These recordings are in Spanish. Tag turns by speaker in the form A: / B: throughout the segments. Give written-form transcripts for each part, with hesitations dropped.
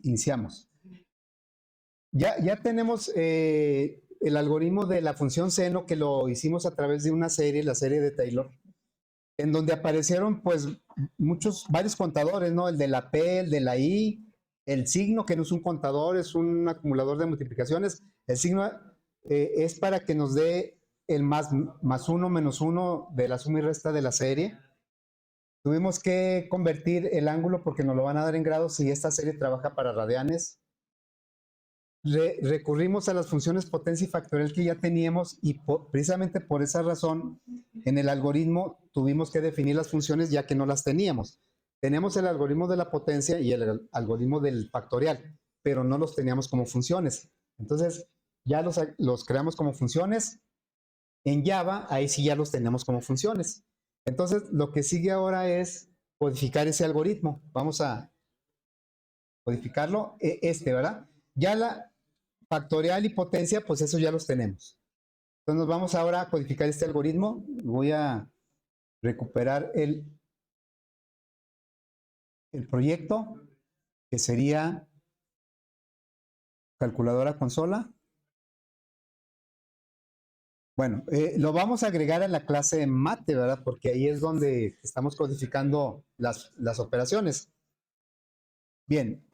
A: iniciamos. Ya tenemos el algoritmo de la función seno, que lo hicimos a través de una serie, la serie de Taylor, en donde aparecieron pues varios contadores, ¿no? El de la P, el de la I, el signo, que no es un contador, es un acumulador de multiplicaciones. El signo es para que nos dé el más uno menos uno de la suma y resta de la serie. Tuvimos que convertir el ángulo porque nos lo van a dar en grados y esta serie trabaja para radianes. Recurrimos a las funciones potencia y factorial que ya teníamos y precisamente por esa razón en el algoritmo tuvimos que definir las funciones ya que no las teníamos. Tenemos el algoritmo de la potencia y el algoritmo del factorial, pero no los teníamos como funciones. Entonces ya los creamos como funciones. En Java, ahí sí ya los tenemos como funciones. Entonces lo que sigue ahora es codificar ese algoritmo. Vamos a codificarlo, ¿verdad? Ya la factorial y potencia, pues eso ya los tenemos. Entonces nos vamos ahora a codificar este algoritmo. Voy a recuperar el proyecto, que sería calculadora consola. Bueno, lo vamos a agregar a la clase mate, ¿verdad? Porque ahí es donde estamos codificando las operaciones. Bien,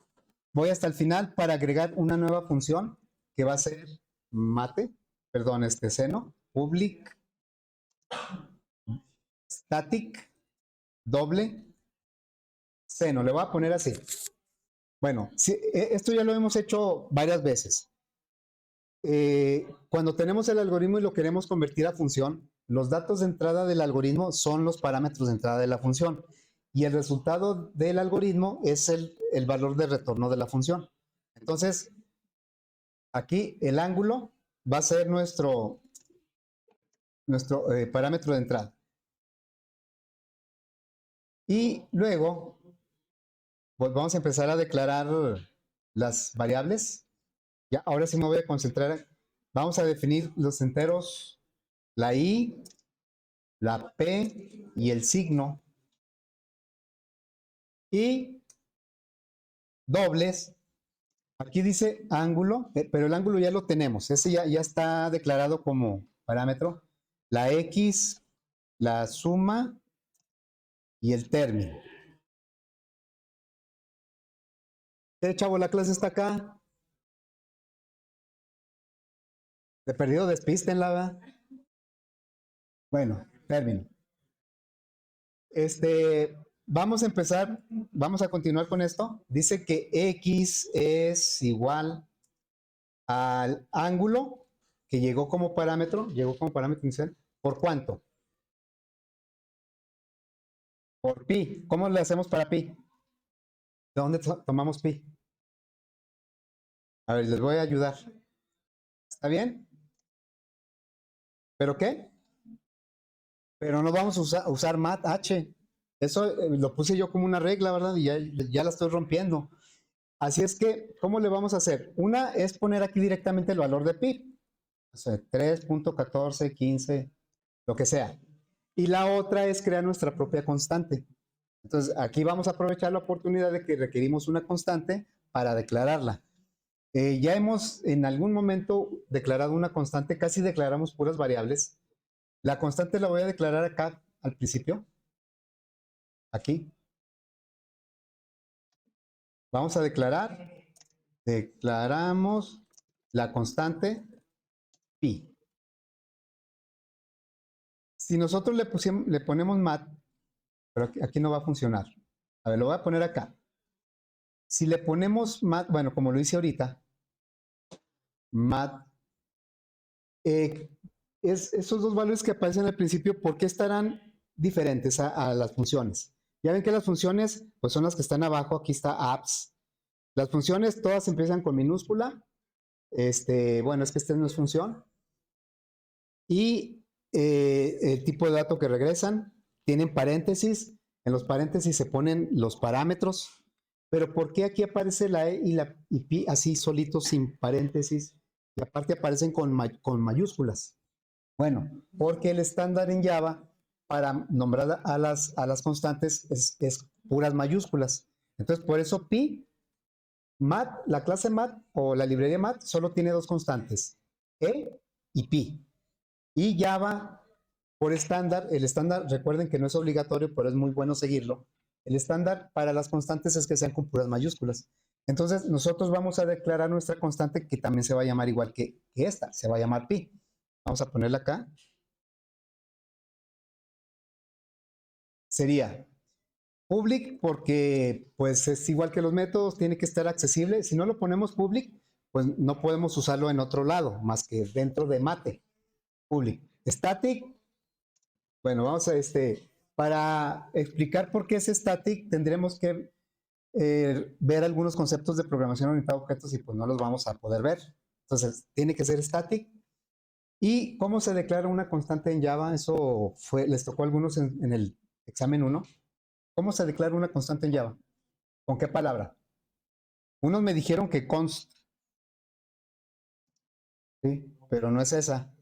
A: voy hasta el final para agregar una nueva función que va a ser mate, perdón, seno, public static doble seno. Le voy a poner así. Bueno, sí, esto ya lo hemos hecho varias veces. Cuando tenemos el algoritmo y lo queremos convertir a función, los datos de entrada del algoritmo son los parámetros de entrada de la función y el resultado del algoritmo es el valor de retorno de la función. Entonces, aquí el ángulo va a ser nuestro parámetro de entrada. Y luego, pues vamos a empezar a declarar las variables. Ya, ahora sí me voy a concentrar. Vamos a definir los enteros, la I, la P y el signo. Y dobles. Aquí dice ángulo, pero el ángulo ya lo tenemos. Ese ya está declarado como parámetro. La X, la suma y el término. Chavo, la clase está acá. De perdido despístenla, ¿verdad? Bueno, término. Vamos a empezar, vamos a continuar con esto. Dice que X es igual al ángulo que llegó como parámetro inicial. ¿Por cuánto? Por pi. ¿Cómo le hacemos para pi? ¿De dónde tomamos pi? A ver, les voy a ayudar. ¿Está bien? ¿Pero qué? Pero no vamos a usar mat h. Eso lo puse yo como una regla, ¿verdad? Y ya la estoy rompiendo. Así es que, ¿cómo le vamos a hacer? Una es poner aquí directamente el valor de pi. O sea, 3.1415, lo que sea. Y la otra es crear nuestra propia constante. Entonces, aquí vamos a aprovechar la oportunidad de que requerimos una constante para declararla. Ya hemos en algún momento declarado una constante, casi declaramos puras variables. La constante la voy a declarar acá al principio. Aquí. Vamos a declaramos la constante pi. Si nosotros le ponemos mat, pero aquí no va a funcionar. A ver, lo voy a poner acá. Si le ponemos mat, bueno, como lo hice ahorita, mat, esos dos valores que aparecen al principio, ¿por qué estarán diferentes a las funciones? Ya ven que las funciones, pues son las que están abajo, aquí está apps. Las funciones todas empiezan con minúscula. Bueno, es que esta no es función. Y el tipo de dato que regresan, tienen paréntesis. En los paréntesis se ponen los parámetros. Pero ¿por qué aquí aparece la E y pi así solitos sin paréntesis? Y aparte aparecen con mayúsculas. Bueno, porque el estándar en Java para nombrar a las constantes es puras mayúsculas. Entonces, por eso pi Mat, la clase mat o la librería mat solo tiene dos constantes, e y pi. Y Java, por estándar, el estándar, recuerden que no es obligatorio, pero es muy bueno seguirlo. El estándar para las constantes es que sean con puras mayúsculas. Entonces, nosotros vamos a declarar nuestra constante que también se va a llamar igual que esta, se va a llamar pi. Vamos a ponerla acá. Sería public porque pues es igual que los métodos, tiene que estar accesible. Si no lo ponemos public, pues no podemos usarlo en otro lado, más que dentro de mate. Public. Static, bueno, vamos a para explicar por qué es static, tendremos que ver algunos conceptos de programación orientada a objetos y pues no los vamos a poder ver. Entonces, tiene que ser static. ¿Y cómo se declara una constante en Java? Eso les tocó a algunos en el examen 1. ¿Cómo se declara una constante en Java? ¿Con qué palabra? Unos me dijeron que const, ¿sí? Pero no es esa.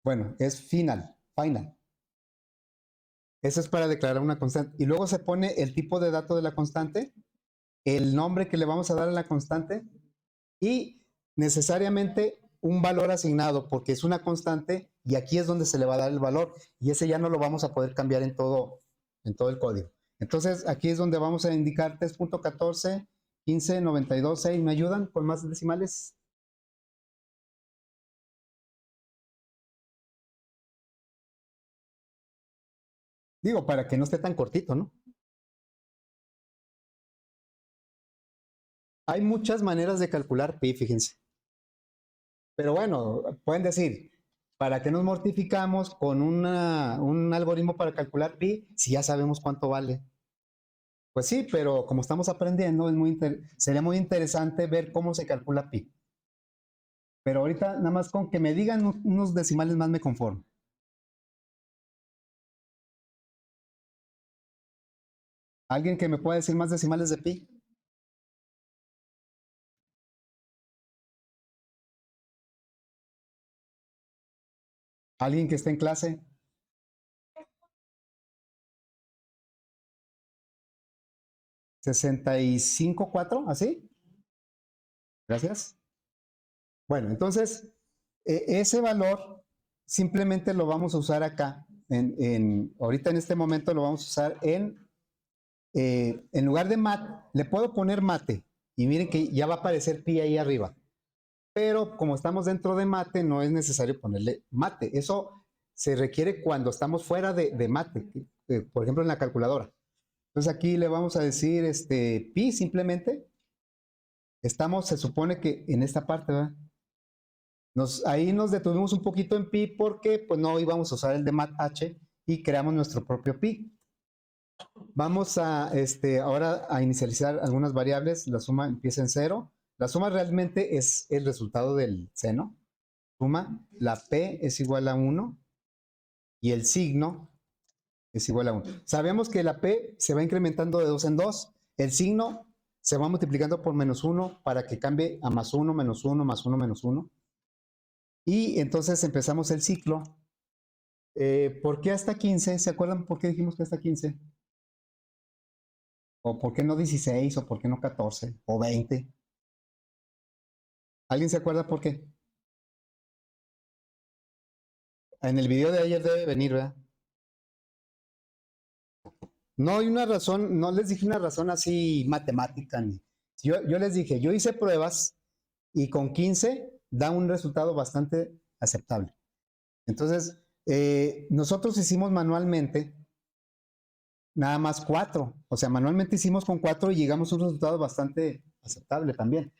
A: Bueno, es final, final. Eso es para declarar una constante. Y luego se pone el tipo de dato de la constante, el nombre que le vamos a dar a la constante y necesariamente un valor asignado, porque es una constante y aquí es donde se le va a dar el valor y ese ya no lo vamos a poder cambiar en todo el código. Entonces aquí es donde vamos a indicar 3.14, 15, 92, 6. ¿Me ayudan con más decimales? Digo, para que no esté tan cortito, ¿no? Hay muchas maneras de calcular pi, fíjense. Pero bueno, pueden decir, ¿para qué nos mortificamos con un algoritmo para calcular pi si ya sabemos cuánto vale? Pues sí, pero como estamos aprendiendo, sería muy interesante ver cómo se calcula pi. Pero ahorita nada más con que me digan unos decimales más me conformo. ¿Alguien que me pueda decir más decimales de pi? ¿Alguien que esté en clase? 65.4, ¿así? Gracias. Bueno, entonces, ese valor simplemente lo vamos a usar acá. Ahorita en este momento lo vamos a usar en lugar de mat, le puedo poner mate. Y miren que ya va a aparecer pi ahí arriba. Pero como estamos dentro de mate, no es necesario ponerle mate. Eso se requiere cuando estamos fuera de mate, por ejemplo en la calculadora. Entonces aquí le vamos a decir pi simplemente. Estamos, se supone que en esta parte, ¿verdad? Ahí nos detuvimos un poquito en pi porque pues no íbamos a usar el de mat h y creamos nuestro propio pi. Vamos a ahora a inicializar algunas variables. La suma empieza en 0. La suma realmente es el resultado del seno. Suma, la p es igual a 1 y el signo es igual a 1. Sabemos que la p se va incrementando de 2 en 2. El signo se va multiplicando por menos 1 para que cambie a más 1, menos 1, más 1, menos 1. Y entonces empezamos el ciclo. ¿Por qué hasta 15? ¿Se acuerdan por qué dijimos que hasta 15? ¿O por qué no 16? ¿O por qué no 14? ¿O 20? ¿Alguien se acuerda por qué? En el video de ayer debe venir, ¿verdad? No hay una razón, no les dije una razón así matemática. Yo les dije, yo hice pruebas y con 15 da un resultado bastante aceptable. Entonces, nosotros hicimos manualmente nada más 4. O sea, manualmente hicimos con 4 y llegamos a un resultado bastante aceptable también.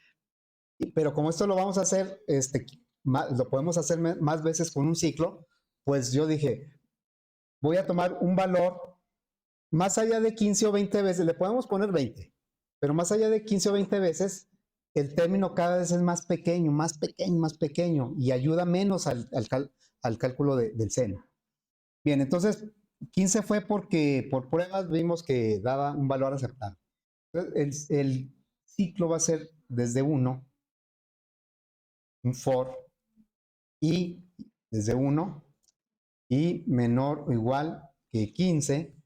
A: Pero como esto lo vamos a hacer, lo podemos hacer más veces con un ciclo, pues yo dije, voy a tomar un valor más allá de 15 o 20 veces, le podemos poner 20, pero más allá de 15 o 20 veces, el término cada vez es más pequeño, más pequeño, más pequeño y ayuda menos al cálculo del seno. Bien, entonces 15 fue porque por pruebas vimos que daba un valor aceptable. Entonces, el ciclo va a ser desde 1, un for, y desde 1 y menor o igual que 15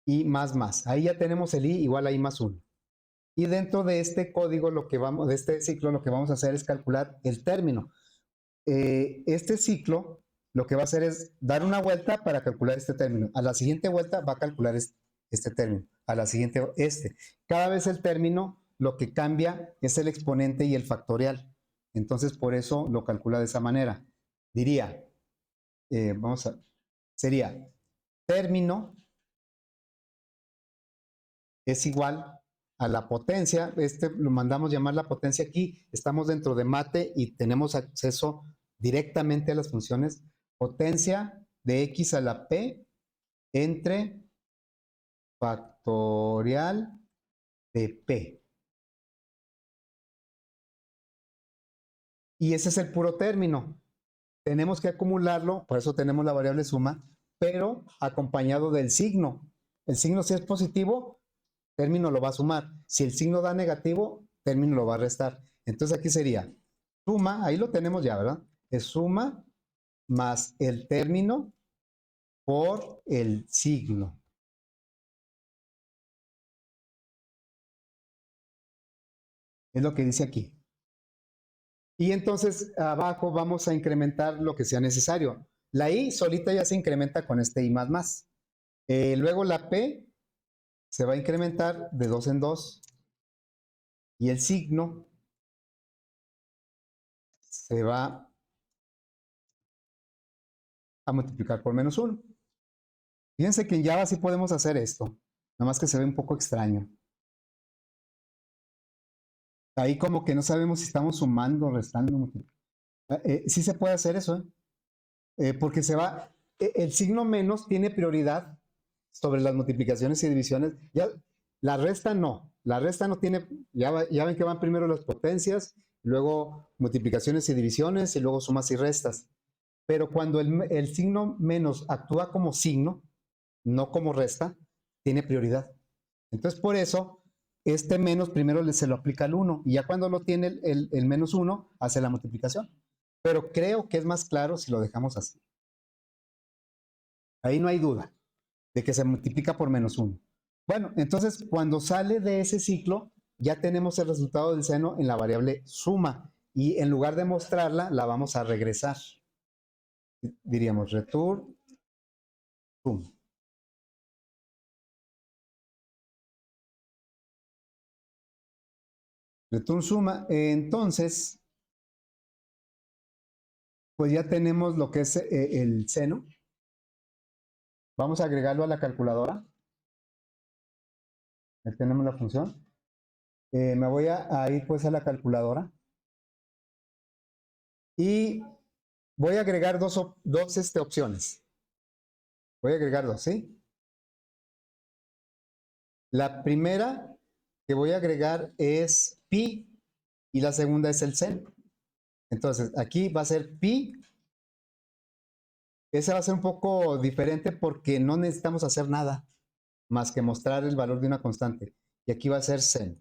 A: y más. Ahí ya tenemos el i igual a i más 1. Y dentro de este código, de este ciclo, lo que vamos a hacer es calcular el término. Este ciclo lo que va a hacer es dar una vuelta para calcular este término. A la siguiente vuelta va a calcular este término. A la siguiente, este. Cada vez el término lo que cambia es el exponente y el factorial. Entonces, por eso lo calcula de esa manera. Diría, sería término es igual a la potencia, lo mandamos llamar la potencia aquí, estamos dentro de mate y tenemos acceso directamente a las funciones potencia de x a la p entre factorial de p. Y ese es el puro término. Tenemos que acumularlo, por eso tenemos la variable suma, pero acompañado del signo. El signo si es positivo, término lo va a sumar. Si el signo da negativo, término lo va a restar. Entonces aquí sería suma, ahí lo tenemos ya, ¿verdad? Es suma más el término por el signo. Es lo que dice aquí. Y entonces abajo vamos a incrementar lo que sea necesario. La i solita ya se incrementa con este i más más. Luego la p se va a incrementar de 2 en 2 y el signo se va a multiplicar por menos 1. Fíjense que en Java sí podemos hacer esto, nada más que se ve un poco extraño. Ahí como que no sabemos si estamos sumando o restando. Sí se puede hacer eso, porque el signo menos tiene prioridad sobre las multiplicaciones y divisiones. Ya, la resta no tiene, ya ven que van primero las potencias, luego multiplicaciones y divisiones y luego sumas y restas. Pero cuando el signo menos actúa como signo, no como resta, tiene prioridad. Entonces, por eso, este menos primero se lo aplica al 1 y ya cuando lo tiene el menos 1, hace la multiplicación. Pero creo que es más claro si lo dejamos así. Ahí no hay duda de que se multiplica por menos 1. Bueno, entonces cuando sale de ese ciclo, ya tenemos el resultado del seno en la variable suma y en lugar de mostrarla, la vamos a regresar. Diríamos return sum. Return suma. Entonces, pues ya tenemos lo que es el seno. Vamos a agregarlo a la calculadora. Ya tenemos la función. Me voy a ir pues a la calculadora. Y voy a agregar dos opciones. Voy a agregar dos, ¿sí? La primera que voy a agregar es pi y la segunda es el seno. Entonces, aquí va a ser pi. Esa va a ser un poco diferente porque no necesitamos hacer nada más que mostrar el valor de una constante. Y aquí va a ser seno.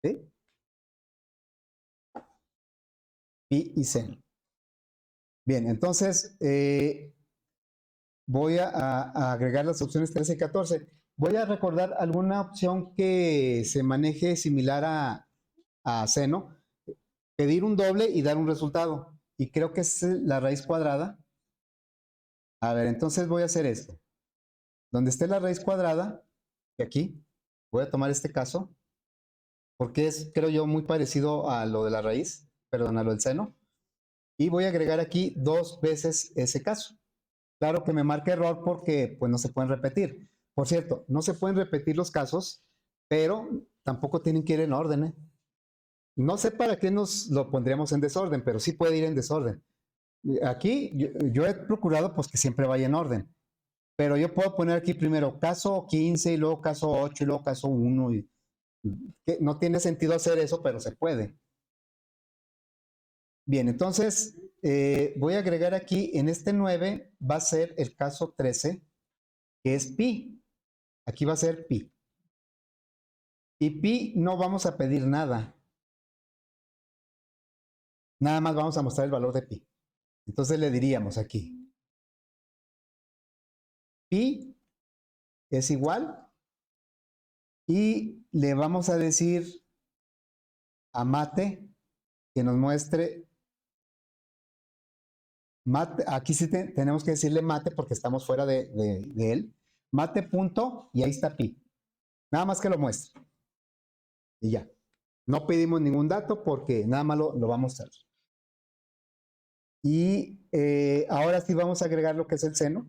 A: ¿Sí? Pi y seno. Bien, entonces voy a agregar las opciones 13 y 14. Voy a recordar alguna opción que se maneje similar a seno, pedir un doble y dar un resultado. Y creo que es la raíz cuadrada. A ver, entonces voy a hacer esto. Donde esté la raíz cuadrada, de aquí, voy a tomar este caso, porque es, creo yo, muy parecido a lo de la raíz, perdón, a lo del seno. Y voy a agregar aquí 2 veces ese caso. Claro que me marca error porque pues no se pueden repetir. Por cierto, no se pueden repetir los casos, pero tampoco tienen que ir en orden, ¿eh? No sé para qué nos lo pondríamos en desorden, pero sí puede ir en desorden. Aquí yo he procurado pues que siempre vaya en orden, pero yo puedo poner aquí primero caso 15 y luego caso 8 y luego caso 1 y que no tiene sentido hacer eso, pero se puede. Bien, entonces voy a agregar aquí en este 9 va a ser el caso 13, que es pi. Aquí va a ser pi. Y pi no vamos a pedir nada. Nada más vamos a mostrar el valor de pi. Entonces le diríamos aquí, pi es igual Y le vamos a decir a Mate que nos muestre, Mate, aquí sí tenemos que decirle Mate porque estamos fuera de él, Mate punto, y ahí está pi. Nada más que lo muestre. Y ya. No pedimos ningún dato porque nada más lo va a mostrar. Y ahora sí vamos a agregar lo que es el seno.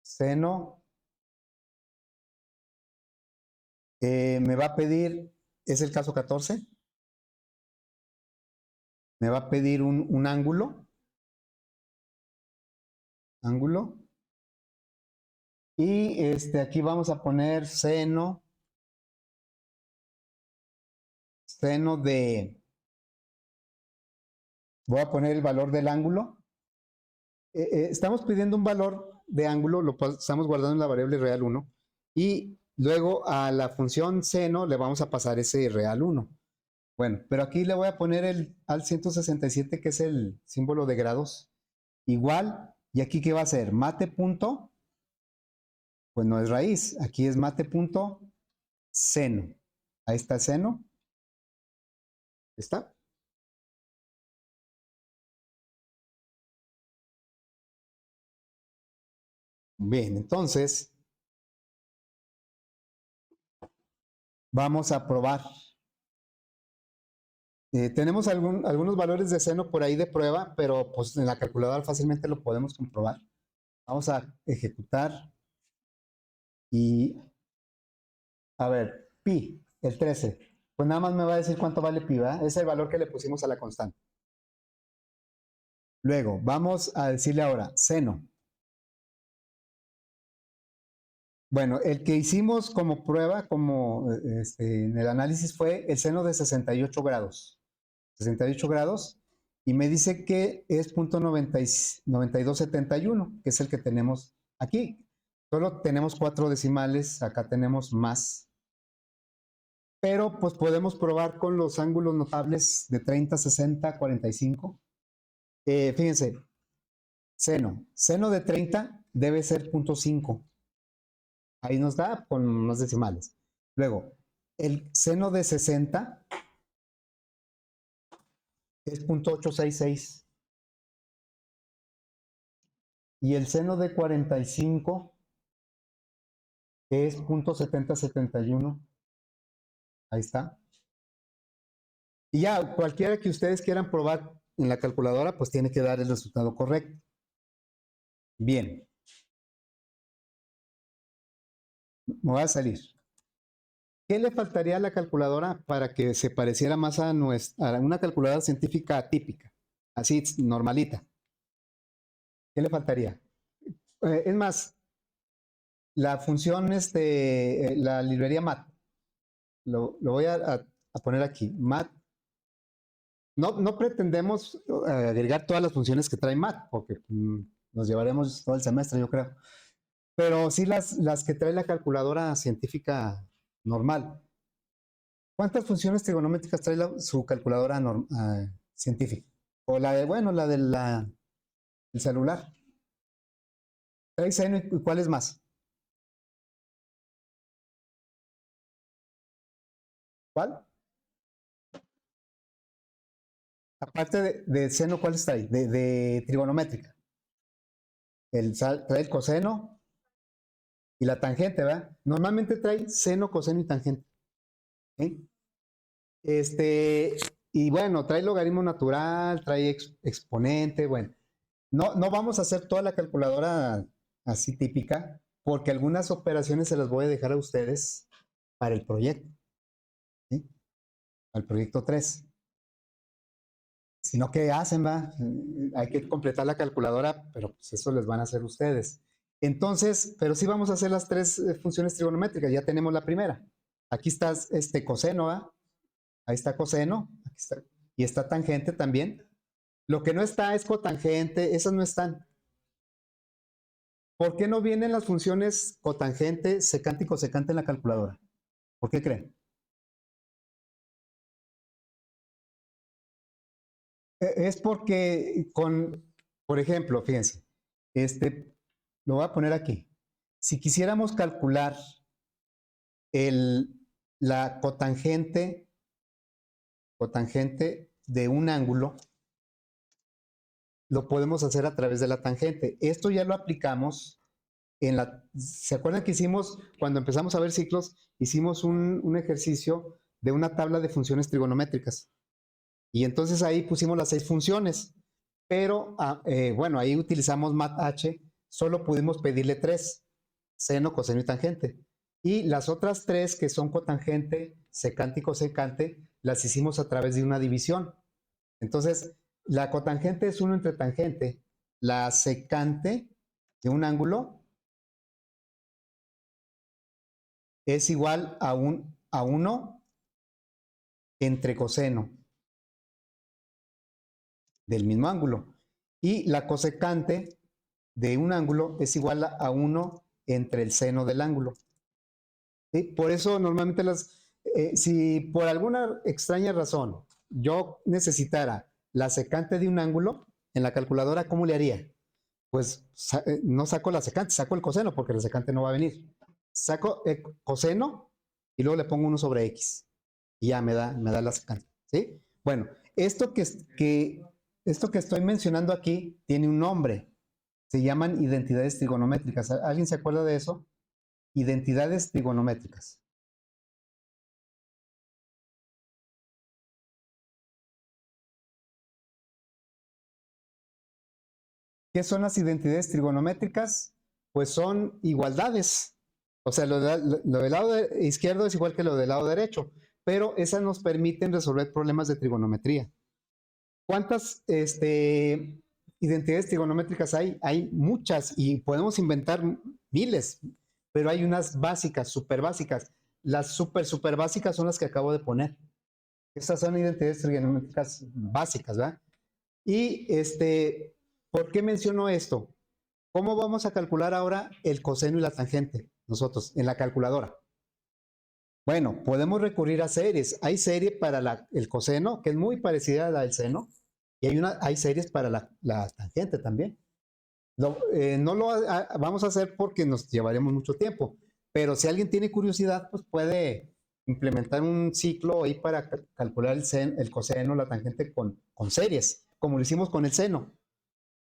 A: Seno. Me va a pedir, es el caso 14. Me va a pedir un ángulo. Ángulo. Y aquí vamos a poner seno. Seno de, voy a poner el valor del ángulo. Estamos pidiendo un valor de ángulo, lo estamos guardando en la variable real 1. Y luego a la función seno le vamos a pasar ese real 1. Bueno, pero aquí le voy a poner el al 167, que es el símbolo de grados. Igual, y aquí ¿qué va a ser? Mate punto, pues no es raíz, aquí es mate punto seno. Ahí está seno. ¿Está? Bien, entonces vamos a probar. Tenemos algunos valores de seno por ahí de prueba, pero pues en la calculadora fácilmente lo podemos comprobar. Vamos a ejecutar y a ver, pi, el 13. Pues nada más me va a decir cuánto vale pi, ¿verdad? Es el valor que le pusimos a la constante. Luego, vamos a decirle ahora, seno. Bueno, el que hicimos como prueba, como en el análisis, fue el seno de 68 grados. 68 grados. Y me dice que es .9271, que es el que tenemos aquí. Solo tenemos 4 decimales, acá tenemos más. Pero pues podemos probar con los ángulos notables de 30, 60, 45. Fíjense, seno de 30 debe ser 0.5. Ahí nos da con unos decimales. Luego, el seno de 60 es 0.866. Y el seno de 45 es 0.7071. Ahí está. Y ya, cualquiera que ustedes quieran probar en la calculadora, pues tiene que dar el resultado correcto. Bien. Me va a salir. ¿Qué le faltaría a la calculadora para que se pareciera más a una calculadora científica típica? Así, normalita. ¿Qué le faltaría? Es más, la función, la librería mat, lo voy a poner aquí, mat. No pretendemos agregar todas las funciones que trae mat, porque nos llevaremos todo el semestre, yo creo. Pero sí las que trae la calculadora científica normal. ¿Cuántas funciones trigonométricas trae su calculadora científica? O la de, bueno, la del celular. Trae seno y ¿cuál es más? ¿Cuál? Aparte de seno, ¿cuál está ahí? De trigonométrica. Trae el coseno y la tangente, ¿verdad? Normalmente trae seno, coseno y tangente. ¿Sí? Y bueno, trae logaritmo natural, trae exponente, bueno. No vamos a hacer toda la calculadora así típica, porque algunas operaciones se las voy a dejar a ustedes para el proyecto, ¿sí? Al proyecto 3. Si no, ¿qué hacen, va? Hay que completar la calculadora, pero pues eso les van a hacer ustedes. Entonces, pero sí vamos a hacer las 3 funciones trigonométricas, ya tenemos la primera. Aquí está coseno, ¿va? Ahí está coseno, aquí está, y está tangente también. Lo que no está es cotangente, esas no están. ¿Por qué no vienen las funciones cotangente, secante y cosecante en la calculadora? ¿Por qué creen? Es porque por ejemplo, fíjense, lo voy a poner aquí. Si quisiéramos calcular la cotangente de un ángulo, lo podemos hacer a través de la tangente. Esto ya lo aplicamos ¿se acuerdan que hicimos, cuando empezamos a ver ciclos, hicimos un ejercicio de una tabla de funciones trigonométricas? Y entonces ahí pusimos las 6 funciones, pero bueno, ahí utilizamos MATH, solo pudimos pedirle 3, seno, coseno y tangente. Y las otras 3, que son cotangente, secante y cosecante, las hicimos a través de una división. Entonces, la cotangente es 1 entre tangente, la secante de un ángulo es igual a 1 entre coseno del mismo ángulo. Y la cosecante de un ángulo es igual a 1 entre el seno del ángulo. ¿Sí? Por eso normalmente si por alguna extraña razón yo necesitara la secante de un ángulo en la calculadora, ¿cómo le haría? Pues no saco la secante, saco el coseno porque la secante no va a venir. Saco el coseno y luego le pongo 1 sobre x y ya me da la secante. ¿Sí? Bueno, esto que estoy mencionando aquí tiene un nombre. Se llaman identidades trigonométricas. ¿Alguien se acuerda de eso? Identidades trigonométricas. ¿Qué son las identidades trigonométricas? Pues son igualdades. O sea, lo del lado izquierdo es igual que lo del lado derecho, pero esas nos permiten resolver problemas de trigonometría. ¿Cuántas identidades trigonométricas hay? Hay muchas y podemos inventar miles, pero hay unas básicas, súper básicas. Las súper básicas son las que acabo de poner. Estas son identidades trigonométricas básicas, ¿verdad? Y ¿por qué menciono esto? ¿Cómo vamos a calcular ahora el coseno y la tangente nosotros en la calculadora? Bueno, podemos recurrir a series. Hay serie para el coseno, que es muy parecida a la del seno, y hay series para la tangente también. No lo vamos a hacer porque nos llevaremos mucho tiempo, pero si alguien tiene curiosidad, pues puede implementar un ciclo ahí para calcular el coseno, la tangente con series, como lo hicimos con el seno.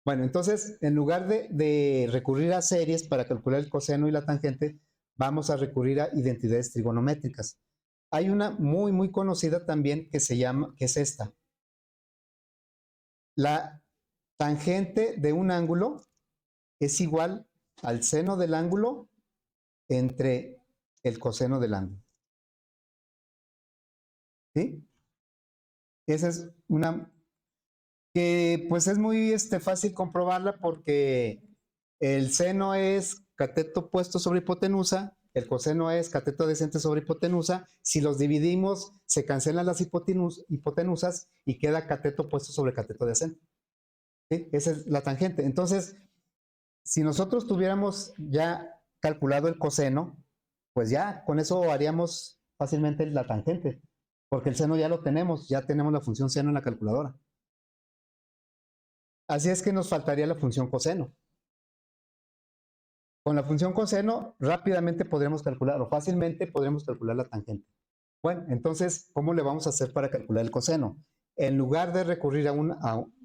A: Bueno, entonces, en lugar de recurrir a series para calcular el coseno y la tangente, vamos a recurrir a identidades trigonométricas. Hay una muy conocida también que es esta. La tangente de un ángulo es igual al seno del ángulo entre el coseno del ángulo. ¿Sí? Esa es una que pues es muy fácil comprobarla porque el seno es cateto opuesto sobre hipotenusa, el coseno es cateto adyacente sobre hipotenusa. Si los dividimos, se cancelan las hipotenusas y queda cateto opuesto sobre cateto adyacente. ¿Sí? Esa es la tangente. Entonces, si nosotros tuviéramos ya calculado el coseno, pues ya con eso haríamos fácilmente la tangente, porque el seno ya lo tenemos, ya tenemos la función seno en la calculadora. Así es que nos faltaría la función coseno. Con la función coseno rápidamente podremos calcular, o fácilmente podremos calcular la tangente. Bueno, entonces, ¿cómo le vamos a hacer para calcular el coseno? En lugar de recurrir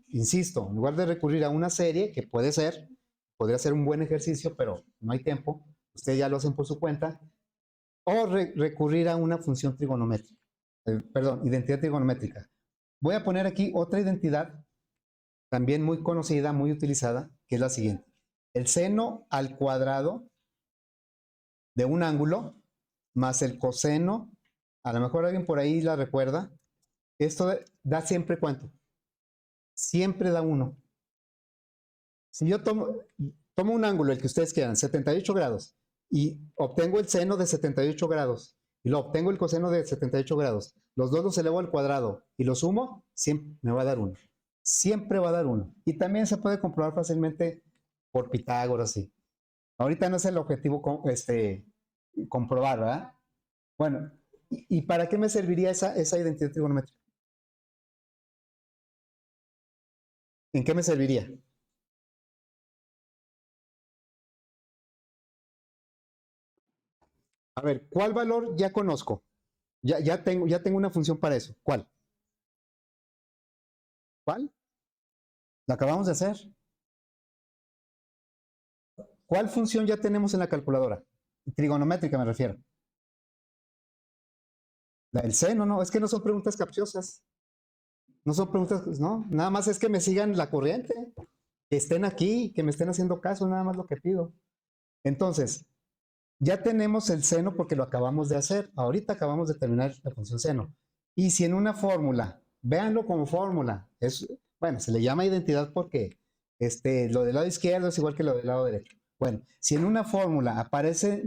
A: insisto, en lugar de recurrir a una serie, que podría ser un buen ejercicio, pero no hay tiempo, ustedes ya lo hacen por su cuenta, o recurrir a una función trigonométrica, perdón, identidad trigonométrica. Voy a poner aquí otra identidad también muy conocida, muy utilizada, que es la siguiente. El seno al cuadrado de un ángulo más el coseno, a lo mejor alguien por ahí la recuerda, esto da siempre ¿cuánto? Siempre da 1. Si yo tomo un ángulo, el que ustedes quieran, 78 grados, y obtengo el seno de 78 grados, y lo obtengo el coseno de 78 grados, los dos los elevo al cuadrado y los sumo, siempre me va a dar 1. Siempre va a dar 1. Y también se puede comprobar fácilmente por Pitágoras, sí. Ahorita no es el objetivo comprobar, ¿verdad? Bueno, ¿y para qué me serviría esa identidad trigonométrica? ¿En qué me serviría? A ver, ¿cuál valor ya conozco? Ya tengo una función para eso. ¿Cuál? ¿Cuál? La acabamos de hacer. ¿Cuál función ya tenemos en la calculadora? Trigonométrica me refiero. La del seno, no, es que no son preguntas capciosas. No son preguntas, no, nada más es que me sigan la corriente, que estén aquí, que me estén haciendo caso, nada más lo que pido. Entonces, ya tenemos el seno porque lo acabamos de hacer. Ahorita acabamos de terminar la función seno. Y si en una fórmula, véanlo como fórmula, bueno, se le llama identidad porque lo del lado izquierdo es igual que lo del lado derecho. Bueno, si en una fórmula aparece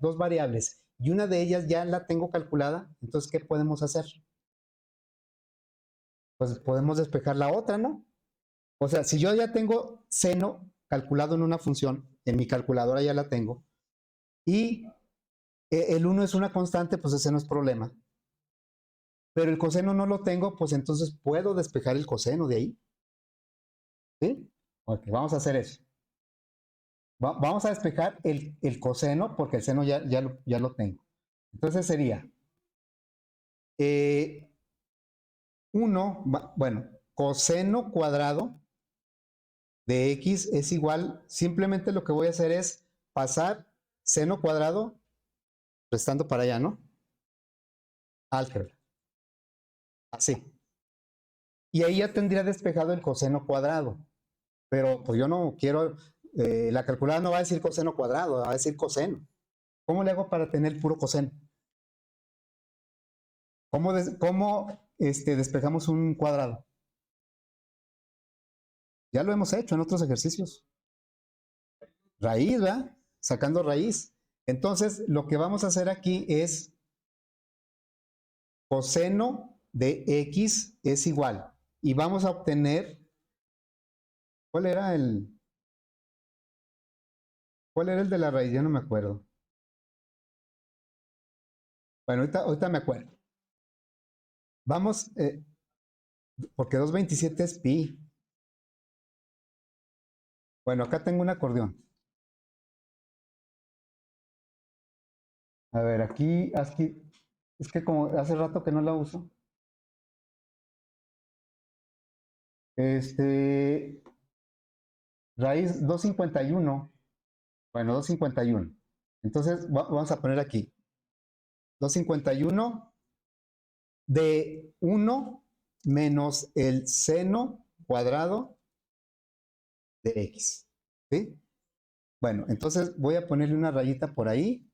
A: dos variables y una de ellas ya la tengo calculada, entonces, ¿qué podemos hacer? Pues podemos despejar la otra, ¿no? O sea, si yo ya tengo seno calculado en una función, en mi calculadora ya la tengo, y el 1 es una constante, pues ese no es problema. Pero el coseno no lo tengo, pues entonces puedo despejar el coseno de ahí. ¿Sí? Ok, vamos a hacer eso. Vamos a despejar el coseno porque el seno ya lo tengo. Entonces sería 1, bueno, coseno cuadrado de x es igual, simplemente lo que voy a hacer es pasar seno cuadrado, restando para allá, ¿no? Álgebra, así. Y ahí ya tendría despejado el coseno cuadrado, pero pues yo no quiero, la calculadora no va a decir coseno cuadrado, va a decir coseno. ¿Cómo le hago para tener puro coseno? ¿Cómo despejamos un cuadrado? Ya lo hemos hecho en otros ejercicios. Raíz, ¿verdad? Sacando raíz. Entonces, lo que vamos a hacer aquí es coseno de x es igual. Y vamos a obtener, ¿cuál era cuál era el de la raíz? Ya no me acuerdo. Bueno, ahorita me acuerdo. Vamos, porque 227 es pi. Bueno, acá tengo un acordeón. A ver, aquí, es que como hace rato que no la uso. Este, raíz 251. Bueno, 251. Entonces, vamos a poner aquí. 251 de 1 menos el seno cuadrado de x. ¿Sí? Bueno, entonces voy a ponerle una rayita por ahí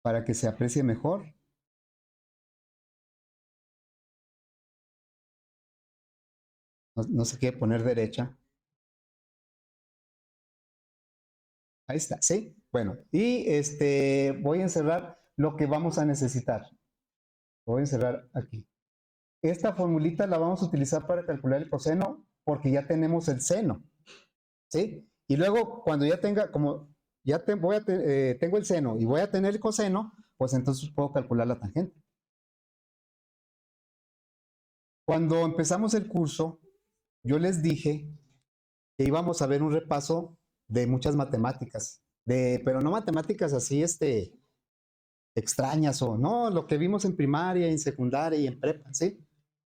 A: para que se aprecie mejor. No se quiere poner derecha. Ahí está, ¿sí? Bueno, y voy a encerrar lo que vamos a necesitar. Lo voy a encerrar aquí. Esta formulita la vamos a utilizar para calcular el coseno porque ya tenemos el seno, ¿sí? Y luego, cuando ya tenga, como ya tengo el seno y voy a tener el coseno, pues entonces puedo calcular la tangente. Cuando empezamos el curso, yo les dije que íbamos a ver un repaso de muchas matemáticas, pero no matemáticas así, extrañas o no, lo que vimos en primaria, en secundaria y en prepa, ¿sí?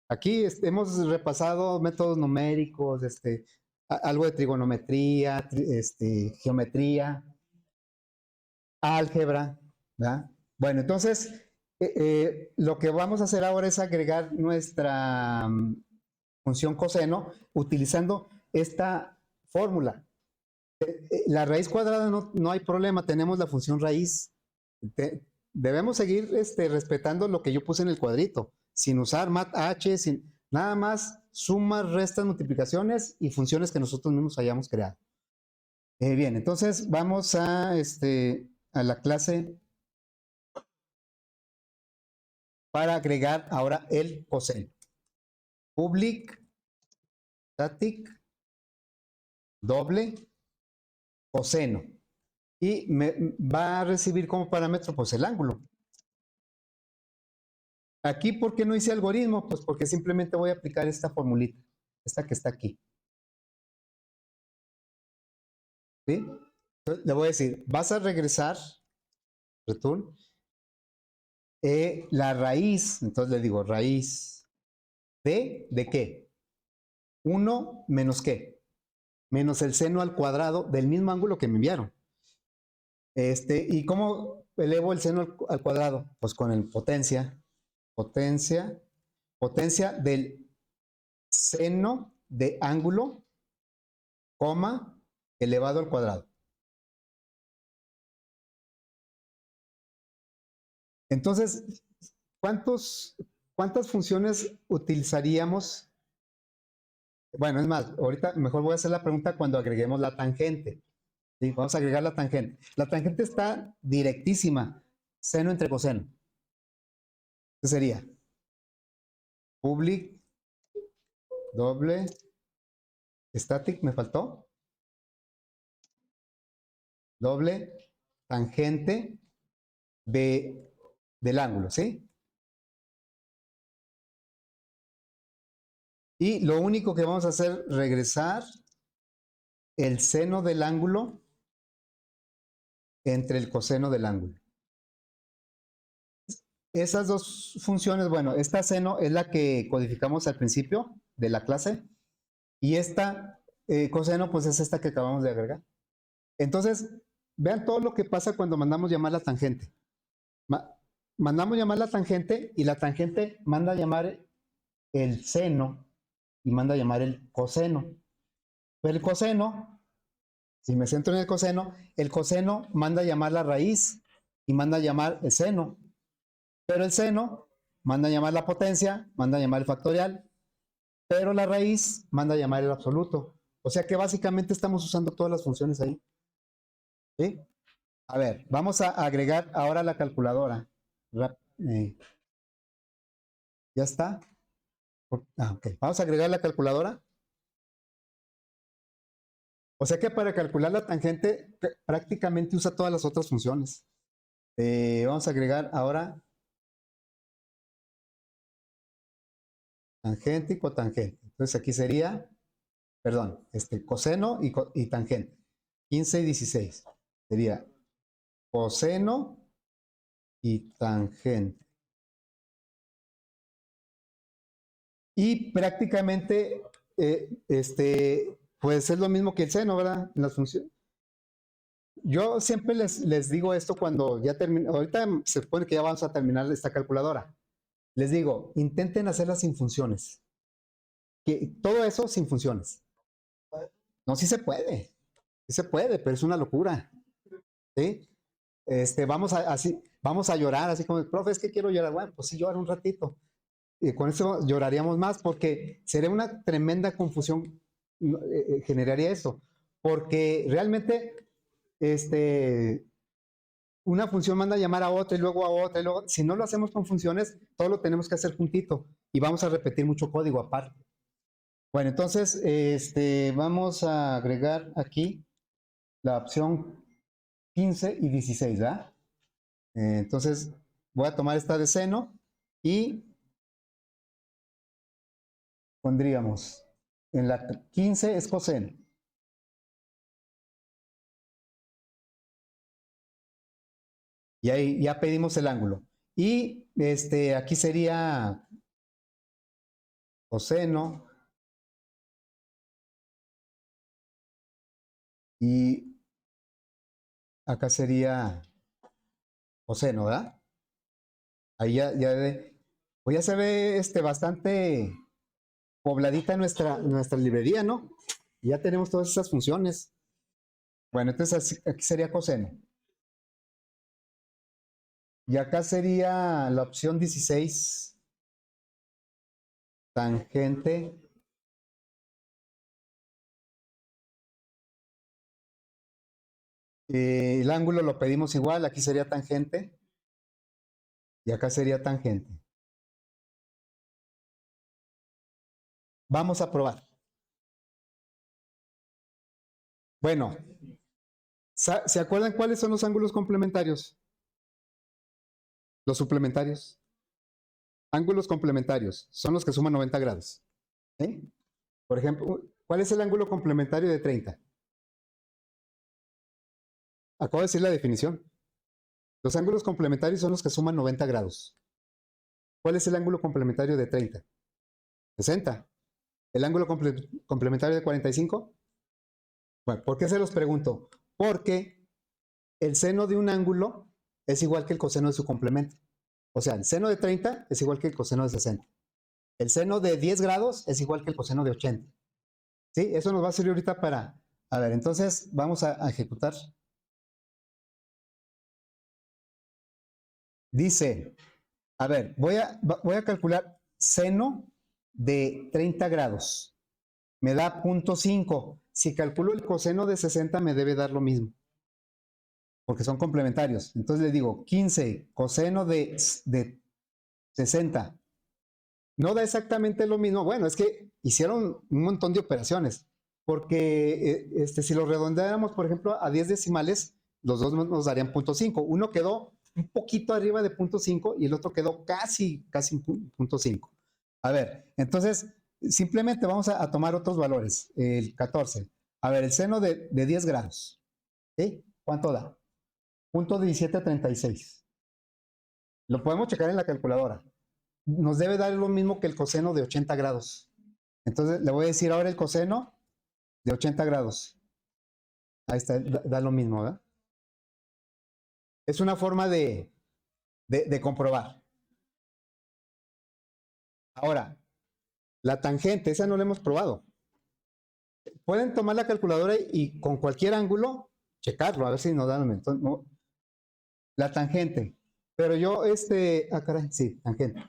A: Aquí hemos repasado métodos numéricos, algo de trigonometría, geometría, álgebra, ¿verdad? Bueno, entonces, lo que vamos a hacer ahora es agregar nuestra función coseno utilizando esta fórmula. La raíz cuadrada no hay problema, tenemos la función raíz. Debemos seguir respetando lo que yo puse en el cuadrito, sin usar mat h, sin nada más sumas, restas, multiplicaciones y funciones que nosotros mismos hayamos creado. Bien, entonces vamos a la clase para agregar ahora el coseno. Public static doble coseno. Y me va a recibir como parámetro pues el ángulo. Aquí, ¿por qué no hice algoritmo? Pues porque simplemente voy a aplicar esta formulita, esta que está aquí. ¿Sí? Entonces, le voy a decir, vas a regresar, return, la raíz, entonces le digo, raíz ¿de qué? 1 menos qué? Menos el seno al cuadrado del mismo ángulo que me enviaron. ¿Y cómo elevo el seno al cuadrado? Pues con el potencia del seno de ángulo, coma, elevado al cuadrado. Entonces, ¿cuántas funciones utilizaríamos? Bueno, es más, ahorita mejor voy a hacer la pregunta cuando agreguemos la tangente. ¿Sí? Vamos a agregar la tangente. La tangente está directísima, seno entre coseno. ¿Qué sería? Public, doble, static, ¿me faltó? Doble, tangente del ángulo, ¿sí? Y lo único que vamos a hacer, regresar el seno del ángulo entre el coseno del ángulo. Esas dos funciones, bueno, esta seno es la que codificamos al principio de la clase y esta coseno pues es esta que acabamos de agregar. Entonces, vean todo lo que pasa cuando mandamos llamar la tangente. Mandamos llamar la tangente y la tangente manda llamar el seno y manda llamar el coseno. Pero el coseno, si me centro en el coseno manda llamar la raíz y manda llamar el seno. Pero el seno manda llamar la potencia, manda llamar el factorial, pero la raíz manda llamar el absoluto. O sea que básicamente estamos usando todas las funciones ahí. ¿Sí? A ver, vamos a agregar ahora la calculadora. ¿Ya está? Ok. Vamos a agregar la calculadora. O sea que para calcular la tangente prácticamente usa todas las otras funciones. Vamos a agregar ahora tangente y cotangente. Entonces aquí sería, perdón, coseno y tangente. 15 y 16. Sería coseno y tangente. Y prácticamente pues es lo mismo que el seno, ¿verdad? En las funciones. Yo siempre les digo esto cuando ya termino, ahorita se supone que ya vamos a terminar esta calculadora. Les digo, intenten hacerlas sin funciones. Que, todo eso sin funciones. No, sí se puede, pero es una locura. ¿Sí? Vamos a llorar, así como, profe, es que quiero llorar. Bueno, pues sí, llorar un ratito. Y con eso lloraríamos más porque sería una tremenda confusión, generaría eso. Porque realmente, una función manda a llamar a otra y luego a otra y luego, si no lo hacemos con funciones, todo lo tenemos que hacer juntito y vamos a repetir mucho código aparte. Bueno, entonces, vamos a agregar aquí la opción 15 y 16, ¿verdad? Entonces, voy a tomar esta de seno y pondríamos en la 15 es coseno. Y ahí ya pedimos el ángulo. Y aquí sería coseno y acá sería coseno, ¿verdad? Ahí pues ya se ve bastante pobladita nuestra librería, ¿no? Ya tenemos todas esas funciones. Bueno, entonces aquí sería coseno. Y acá sería la opción 16, tangente. El ángulo lo pedimos igual, aquí sería tangente y acá sería tangente. Vamos a probar. Bueno, ¿se acuerdan cuáles son los ángulos complementarios? Los suplementarios. Ángulos complementarios son los que suman 90 grados. ¿Sí? Por ejemplo, ¿cuál es el ángulo complementario de 30? Acabo de decir la definición. Los ángulos complementarios son los que suman 90 grados. ¿Cuál es el ángulo complementario de 30? 60. ¿El ángulo complementario de 45? Bueno, ¿por qué se los pregunto? Porque el seno de un ángulo es igual que el coseno de su complemento. O sea, el seno de 30 es igual que el coseno de 60. El seno de 10 grados es igual que el coseno de 80. ¿Sí? Eso nos va a servir ahorita para... A ver, entonces vamos a ejecutar. Dice, a ver, voy a calcular seno de 30 grados. Me da 0.5. Si calculo el coseno de 60 me debe dar lo mismo, porque son complementarios. Entonces le digo 15 coseno de 60. No da exactamente lo mismo. Bueno, es que hicieron un montón de operaciones, porque si lo redondeáramos, por ejemplo, a 10 decimales, los dos nos darían 0.5. Uno quedó un poquito arriba de 0.5 y el otro quedó casi 0.5. A ver, entonces, simplemente vamos a tomar otros valores. El 14. A ver, el seno de 10 grados. ¿Sí? ¿Cuánto da? 0.1736. Lo podemos checar en la calculadora. Nos debe dar lo mismo que el coseno de 80 grados. Entonces, le voy a decir ahora el coseno de 80 grados. Ahí está, da lo mismo, ¿verdad? Es una forma de comprobar. Ahora, la tangente, esa no la hemos probado. Pueden tomar la calculadora y con cualquier ángulo checarlo, a ver si nos dan. Entonces, no. La tangente. Pero yo, caray, sí, tangente.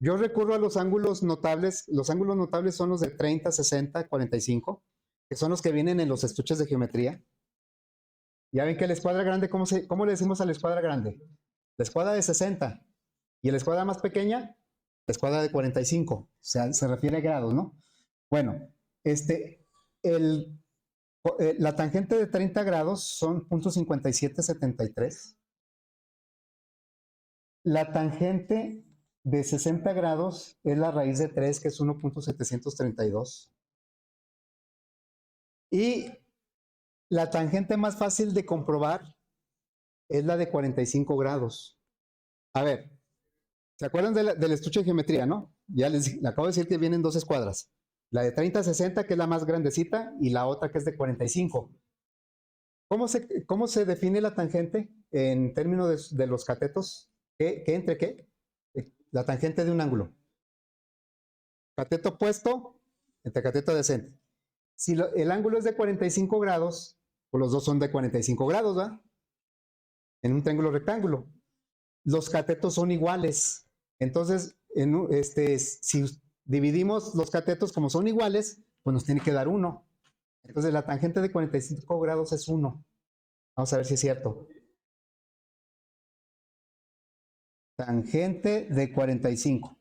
A: Yo recurro a los ángulos notables. Los ángulos notables son los de 30, 60, 45, que son los que vienen en los estuches de geometría. Ya ven que la escuadra grande, ¿cómo le decimos a la escuadra grande? La escuadra de 60. Y la escuadra más pequeña, la escuadra de 45. O sea, se refiere a grados, ¿no? Bueno, la tangente de 30 grados son 0.5773. La tangente de 60 grados es la raíz de 3, que es 1.732. Y la tangente más fácil de comprobar es la de 45 grados. A ver, ¿se acuerdan del estuche de geometría, no? Ya les acabo de decir que vienen dos escuadras. La de 30-60, que es la más grandecita, y la otra que es de 45. ¿Cómo se define la tangente en términos de los catetos? ¿Qué entre qué? La tangente de un ángulo. Cateto opuesto entre cateto adyacente. Si el ángulo es de 45 grados, pues los dos son de 45 grados, ¿va? En un triángulo rectángulo. Los catetos son iguales. Entonces, si dividimos los catetos como son iguales, pues nos tiene que dar 1. Entonces, la tangente de 45 grados es 1. Vamos a ver si es cierto. Tangente de 45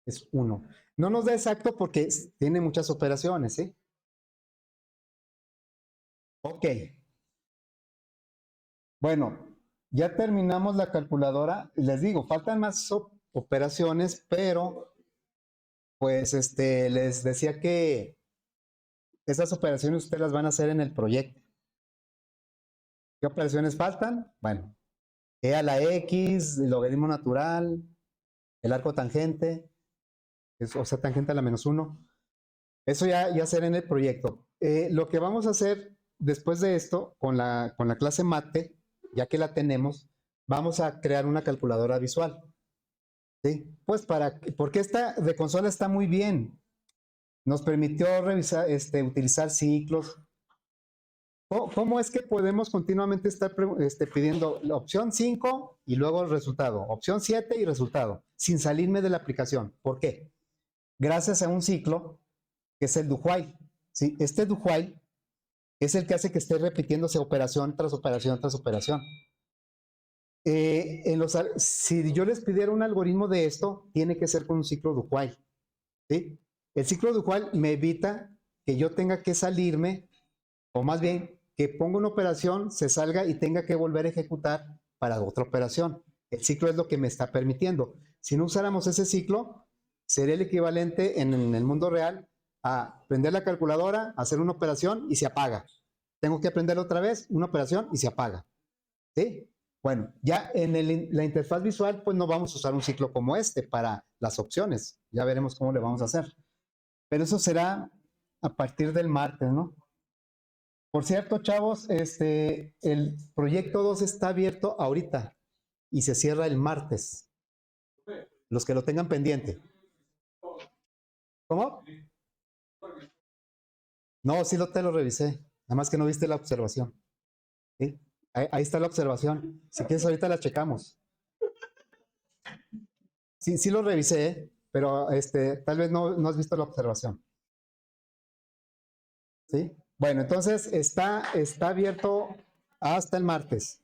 A: es 1. No nos da exacto porque tiene muchas operaciones, ¿sí? Ok. Bueno, ya terminamos la calculadora. Les digo, faltan más operaciones, pero pues les decía que esas operaciones ustedes las van a hacer en el proyecto. ¿Qué operaciones faltan? Bueno, e a la x, el logaritmo natural, el arco tangente, o sea, tangente a la -1. Eso ya será en el proyecto. Lo que vamos a hacer después de esto, con la clase mate, ya que la tenemos, vamos a crear una calculadora visual. ¿Sí? Pues porque esta de consola está muy bien. Nos permitió revisar, utilizar ciclos. ¿Cómo es que podemos continuamente estar pidiendo la opción 5 y luego el resultado? Opción 7 y resultado, sin salirme de la aplicación. ¿Por qué? Gracias a un ciclo que es el do while. ¿Sí? Este do while es el que hace que esté repitiéndose operación tras operación tras operación. Si yo les pidiera un algoritmo de esto, tiene que ser con un ciclo do while. ¿Sí? El ciclo do while me evita que yo tenga que salirme, o más bien que ponga una operación, se salga y tenga que volver a ejecutar para otra operación. El ciclo es lo que me está permitiendo. Si no usáramos ese ciclo, sería el equivalente en el mundo real a prender la calculadora, hacer una operación y se apaga. tengo que aprender otra vez una operación y se apaga. ¿Sí? Bueno, ya en la interfaz visual, pues no vamos a usar un ciclo como este para las opciones. Ya veremos cómo le vamos a hacer. Pero eso será a partir del martes, ¿no? Por cierto, chavos, el proyecto 2 está abierto ahorita y se cierra el martes. Los que lo tengan pendiente. ¿Cómo? No, sí te lo revisé. Nada más que no viste la observación. ¿Sí? Ahí está la observación. Si quieres, ahorita la checamos. Sí, sí lo revisé, ¿eh? Pero tal vez no has visto la observación. ¿Sí? Bueno, entonces está abierto hasta el martes.